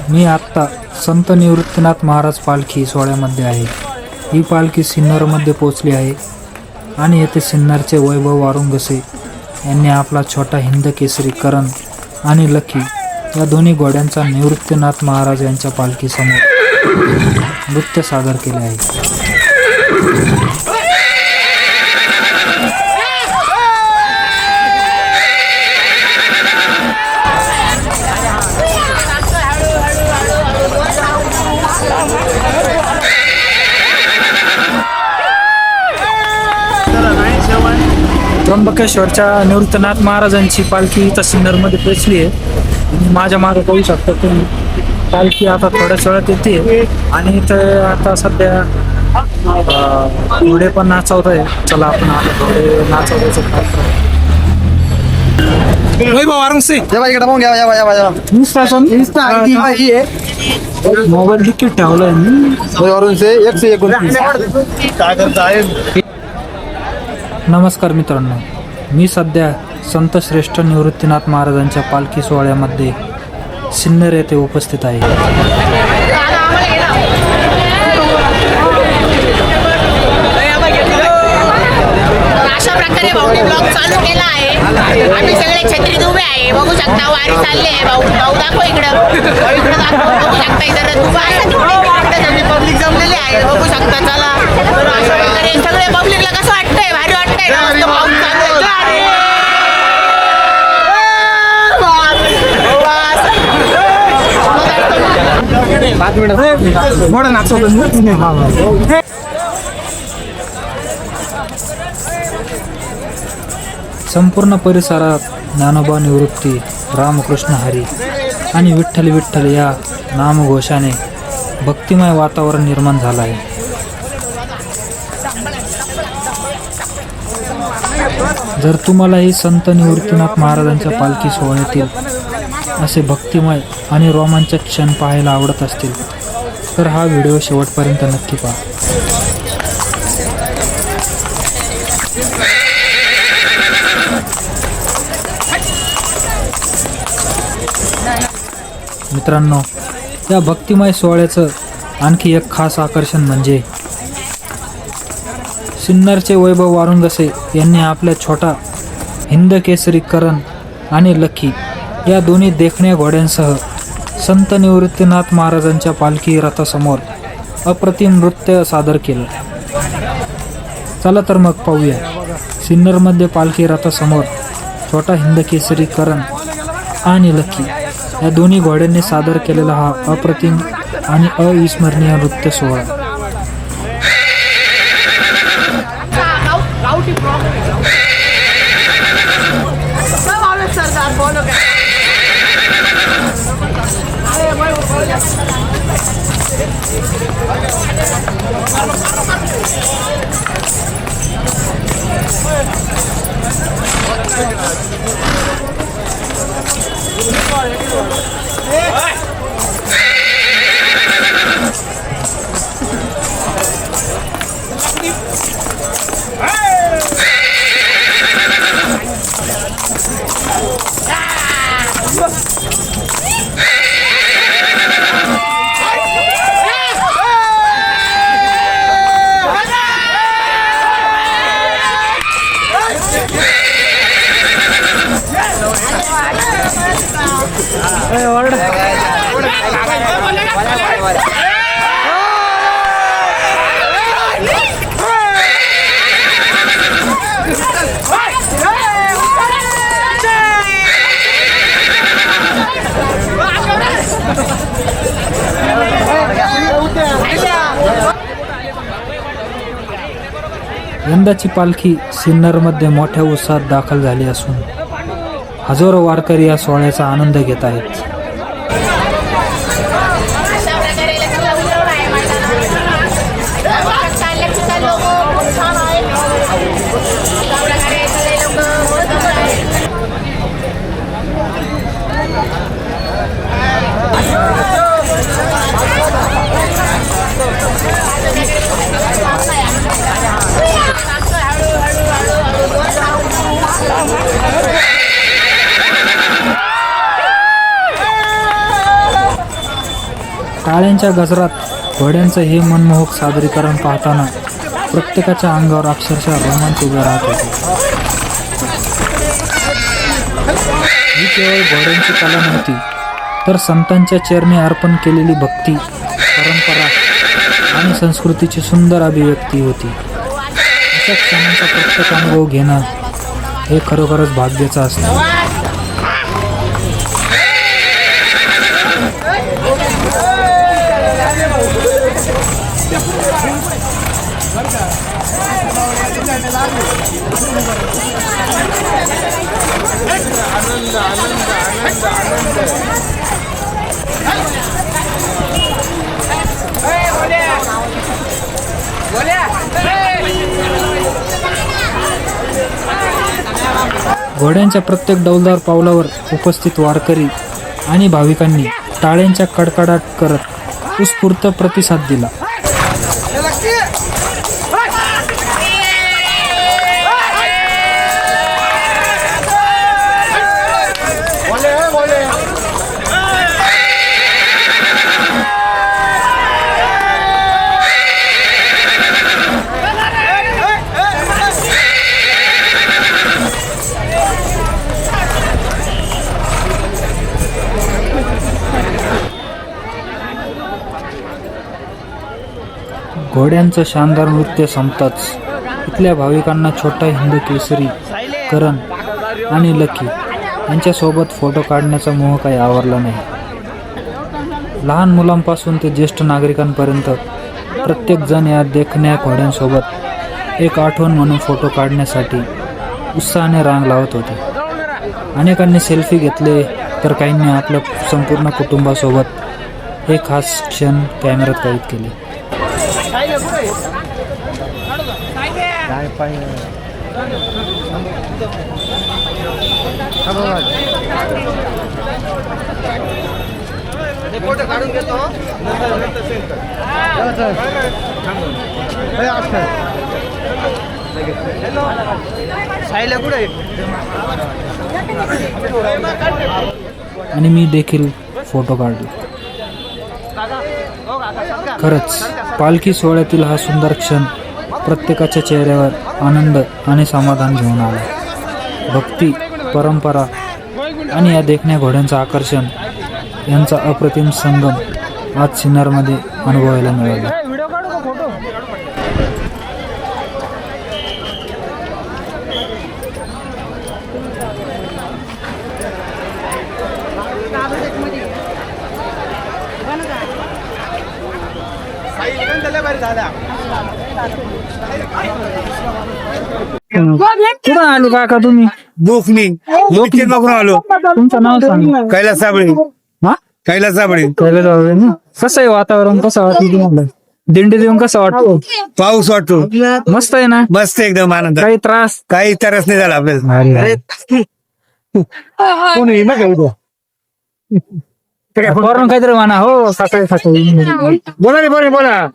मी आत्ता संत निवृत्तीनाथ महाराज पालखी सोहळ्यामध्ये आहे. ही पालखी सिन्नरमध्ये पोचली आहे आणि येथे सिन्नरचे वैभव वारुंगसे यांनी आपला छोटा हिंद केसरी करण आणि लखी या दोन्ही घोड्यांचा निवृत्तीनाथ महाराज यांच्या पालखीसमोर नृत्य सादर केले आहे. त्र्यंबकेश्वरच्या निवृत्तीनाथ महाराजांची पालखी इथं सिन्नरमध्ये पोचली आहे. माझ्या मागे पाहू शकता तुम्ही, पालखी आता थोड्याच वेळात येते आणि इथं आता सध्या घोडे पण नाचवत आहे. चला आपण आता घोडे नाचवण्याचं वैभव वारुंगसे मोबाईल तिकीट ठेवलंय मी. नमस्कार मित्रांनो, मी सध्या संत श्रेष्ठ निवृत्तीनाथ महाराजांच्या पालखी सोहळ्यामध्ये सिन्नर येथे उपस्थित आहे. अशा प्रकारे भाऊने ब्लॉग चालू केला आहे. आम्ही सगळे छत्रीत उभे आहे, बघू शकता. वारी चालली आहे. भाऊ दाखव इकडं बघू शकता. इथं पब्लिक जमलेली आहे, बघू शकता. चला तर अशा प्रकारे सगळे पब्लिकला कसं वाटतंय? भारी वाटतंय ना? मस्त पाऊस चालू आहे. संपूर्ण परिसरात ज्ञानोबा निवृत्ती, रामकृष्ण हरी आणि विठ्ठल विठ्ठल या नामघोषाने भक्तिमय वातावरण निर्माण झालं आहे. जर तुम्हालाही संत निवृत्तीनाथ महाराजांच्या पालखी सोहळ्यातील असे भक्तिमय आणि रोमांचक क्षण पाहायला आवडत असतील तर हा व्हिडिओ शेवटपर्यंत नक्की पहा. मित्रांनो, या भक्तिमय सोहळ्याचं आणखी एक खास आकर्षण म्हणजे सिन्नरचे वैभव वारुंगसे यांनी आपल्या छोटा हिंद केसरी करण आणि लखी या दोन्ही देखण्या घोड्यांसह संत निवृत्तीनाथ महाराजांच्या पालखी रथासमोर अप्रतिम नृत्य सादर केलं. चला तर मग पाहूया. सिन्नरमध्ये पालखी रथासमोर छोटा हिंद केसरी करण आणि लखी या दोन्ही घोड्यांनी सादर केलेला हा अप्रतिम आणि अविस्मरणीय नृत्य सोहळा. यंदाची पालखी सिन्नरमध्ये मोठ्या उत्साहात दाखल झाली असून हजारो वारकरी या सोहळ्याचा आनंद घेत आहेत. टाळ्यांच्या गजरात घोड्यांचं हे मनमोहक सादरीकरण पाहताना प्रत्येकाच्या अंगावर अक्षरशः रोमांच उभे राहत होते. ही केवळ घोड्यांची कला नव्हती, तर संतांच्या चरणी अर्पण केलेली भक्ती, परंपरा आणि संस्कृतीची सुंदर अभिव्यक्ती होती. अशा क्षणांचा प्रत्येक अनुभव घेणं हे खरोखरच भाग्याचं असतं. घोड्यांच्या प्रत्येक डौलदार पावलावर उपस्थित वारकरी आणि भाविकांनी टाळ्यांच्या कडकडाट करत उत्स्फूर्त प्रतिसाद दिला. घोड्यांचं शानदार नृत्य संपताच इथल्या भाविकांना छोटा हिंद केसरी, करण आणि लकी यांच्यासोबत फोटो काढण्याचा मोह काही आवरला नाही. लहान मुलांपासून ते ज्येष्ठ नागरिकांपर्यंत प्रत्येकजण या देखण्या घोड्यांसोबत एक आठवण म्हणून फोटो काढण्यासाठी उत्साहाने रांग लावत होते. अनेकांनी सेल्फी घेतले तर काहींनी आपल्या संपूर्ण कुटुंबासोबत हे खास क्षण कॅमेऱ्यात कैद केले. आणि मी देखील फोटो काढले. खरंच पालखी सोहळ्यातील हा सुंदर क्षण प्रत्येकाच्या चेहऱ्यावर आनंद आणि समाधान घेऊन आला. भक्ती, परंपरा आणि या देखण्या घोड्यांचं आकर्षण यांचा अप्रतिम संगम आज सिन्नरमध्ये अनुभवायला मिळाला. कुठं आलो काका तुम्ही? बोकनी बघून आलो. तुमचं नाव सांगा. कैलास साबळे. हा? कैलास साबळे. कसं आहे वातावरण? कसं वाटतं तुम्हाला? दिंडी देऊन कसं वाटतो? पाऊस वाटतो. मस्त आहे ना? मस्त एकदम आनंद. काही त्रास? काही त्रास नाही झाला आपल्याला. वरून काहीतरी म्हणा हो. सकाळी सकाळी बोला रे, बोला बोला.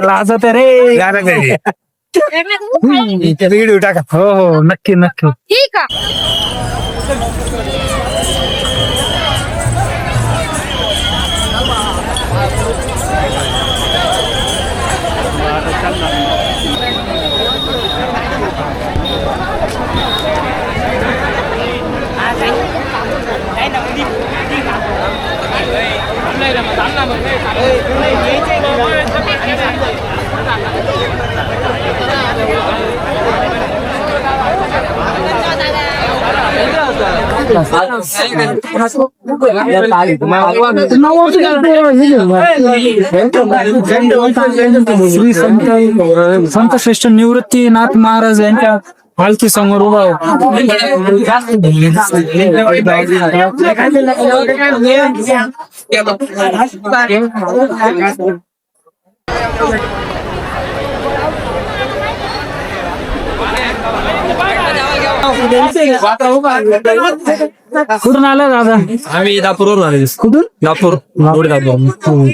लाजत आहे रे. गाणं काय? व्हिडिओ टाका. हो हो, नक्की नक्की. ठीक आहे. श्री संत श्रेष्ठ निवृत्तीनाथ महाराज यांच्या पालखी समोर उभा कुठून आला दादा? आम्ही दापूरवरून आले. कुठून? दापूर.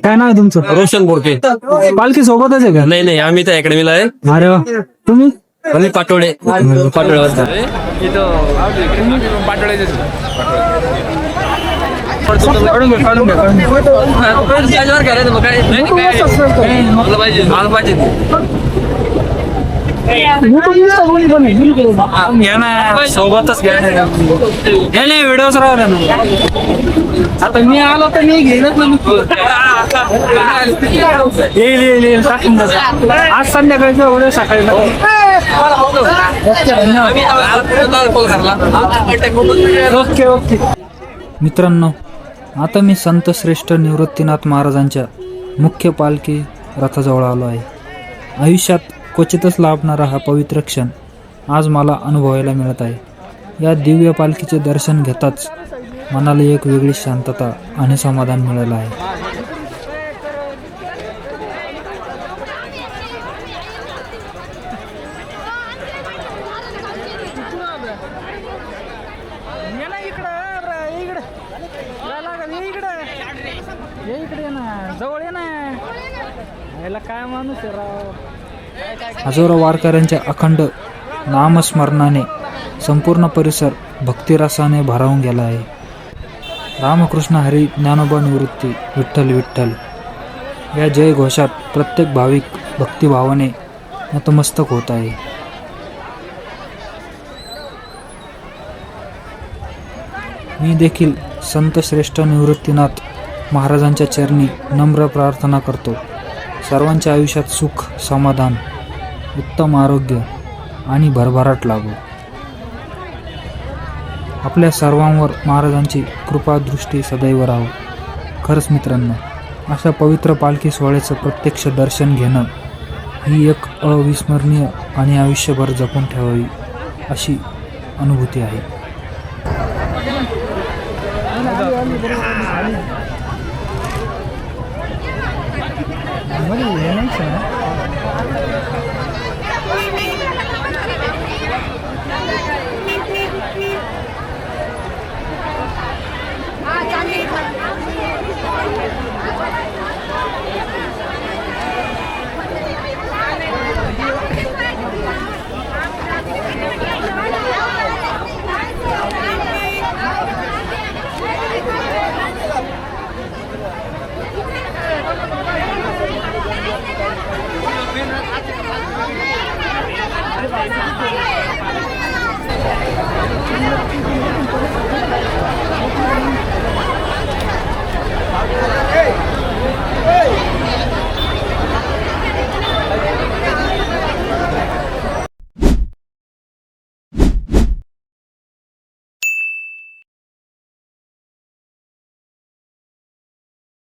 काय नाव आहे तुमचं? रोशन बोडके. पालखी सोबतच आहे का? नाही नाही, आम्ही त्या अकॅडमीला आहे. अरे वा. तुम्ही? आणि पाटोडे त्याच्यावर करायचं मग काय मला पाहिजे मला पाहिजे घ्या ना सोबतच घ्या नाही व्हिडिओच राहू ना आता मी आलो तर मी घेईनच ना येईल टाकून आज संध्याकाळचं उद्या सकाळी ओके ओके. मित्रांनो, आता मी संत श्रेष्ठ निवृत्तीनाथ महाराजांच्या मुख्य पालखी रथाजवळ आलो आहे. आयुष्यात क्वचितच लाभणारा हा पवित्र क्षण आज मला अनुभवायला मिळत आहे. या दिव्य पालखीचे दर्शन घेताच मनाला एक वेगळी शांतता आणि समाधान मिळालं आहे. हजारो वारकऱ्यांच्या अखंड नामस्मरणाने संपूर्ण परिसर भक्तिरसाने भारावून गेला आहे. रामकृष्ण हरी ज्ञानोबा निवृत्ती विठ्ठल विठ्ठल या जय घोषात प्रत्येक भाविक भक्तिभावाने नतमस्तक होत आहे. मी देखील संत श्रेष्ठ निवृत्तीनाथ महाराजांच्या चरणी नम्र प्रार्थना करतो. सर्वांच्या आयुष्यात सुख, समाधान, उत्तम आरोग्य आणि भरभराट लाभो. आपल्या सर्वांवर महाराजांची कृपादृष्टी सदैव राहो. खरंच मित्रांनो, अशा पवित्र पालखी सोहळ्याचं प्रत्यक्ष दर्शन घेणं ही एक अविस्मरणीय आणि आयुष्यभर जपून ठेवावी अशी अनुभूती आहे.